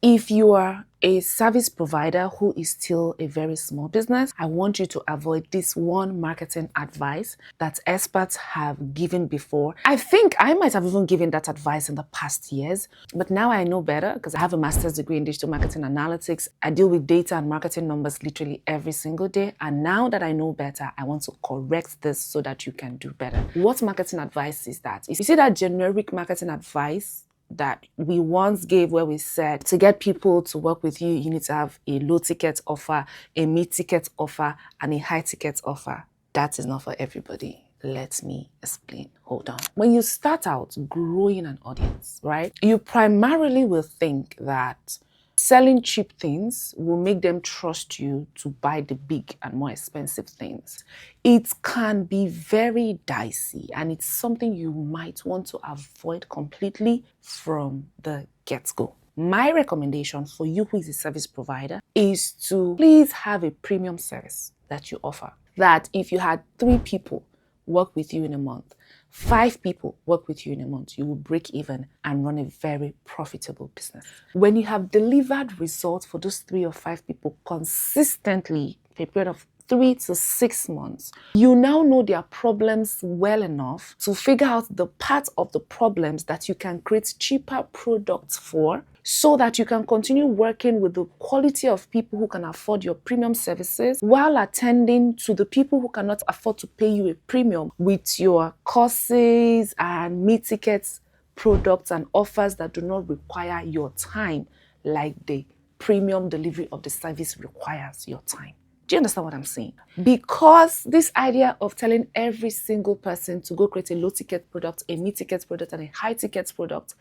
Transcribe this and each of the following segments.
If you are a service provider who is still a very small business, I want you to avoid this one marketing advice that experts have given before. I think I might have even given that advice in the past years, but now I know better because I have a master's degree in digital marketing analytics. I deal with data and marketing numbers literally every single day. And now that I know better, I want to correct this so that you can do better. What marketing advice is that? You see that generic marketing advice that we once gave where we said to get people to work with you, you need to have a low ticket offer, a mid ticket offer, and a high ticket offer. That is not for everybody. Let me explain. Hold on. When you start out growing an audience, right, you primarily will think that selling cheap things will make them trust you to buy the big and more expensive things. It can be very dicey, and it's something you might want to avoid completely from the get-go. My recommendation for you who is a service provider is to please have a premium service that you offer. That if you had 3 people work with you in a month, 5 people work with you in a month, you will break even and run a very profitable business. When you have delivered results for those 3 or 5 people consistently for a period of 3 to 6 months, you now know their problems well enough to figure out the part of the problems that you can create cheaper products for, so that you can continue working with the quality of people who can afford your premium services while attending to the people who cannot afford to pay you a premium with your courses and mid-ticket products and offers that do not require your time like the premium delivery of the service requires your time. Do you understand what I'm saying? Because this idea of telling every single person to go create a low-ticket product, a mid-ticket product, and a high-ticket product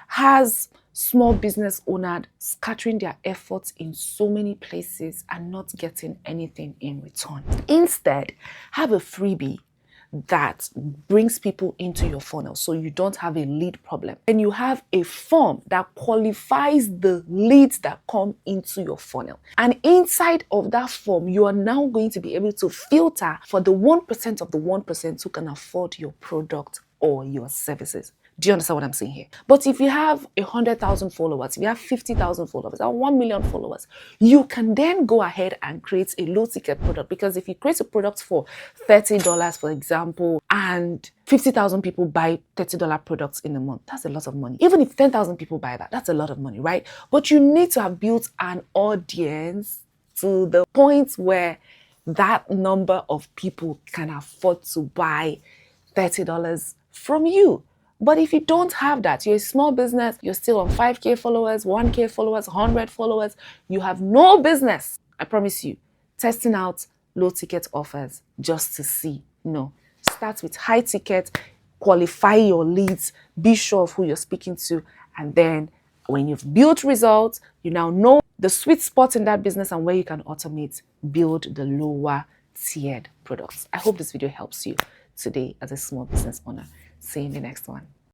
has small business owners scattering their efforts in so many places and not getting anything in return. Instead, have a freebie that brings people into your funnel so you don't have a lead problem. And you have a form that qualifies the leads that come into your funnel. And inside of that form, you are now going to be able to filter for the 1% of the 1% who can afford your product or your services. Do you understand what I'm saying here? But if you have 100,000 followers, if you have 50,000 followers, or 1 million followers, you can then go ahead and create a low ticket product. Because if you create a product for $30, for example, and 50,000 people buy $30 products in a month, that's a lot of money. Even if 10,000 people buy that, that's a lot of money, right? But you need to have built an audience to the point where that number of people can afford to buy $30 from you. But if you don't have that, you're a small business, you're still on 5K followers, 1K followers, 100 followers, you have no business, I promise you, testing out low ticket offers just to see. No. Start with high ticket, qualify your leads, be sure of who you're speaking to, and then when you've built results, you now know the sweet spot in that business and where you can automate, build the lower tiered products. I hope this video helps you today as a small business owner. See you in the next one.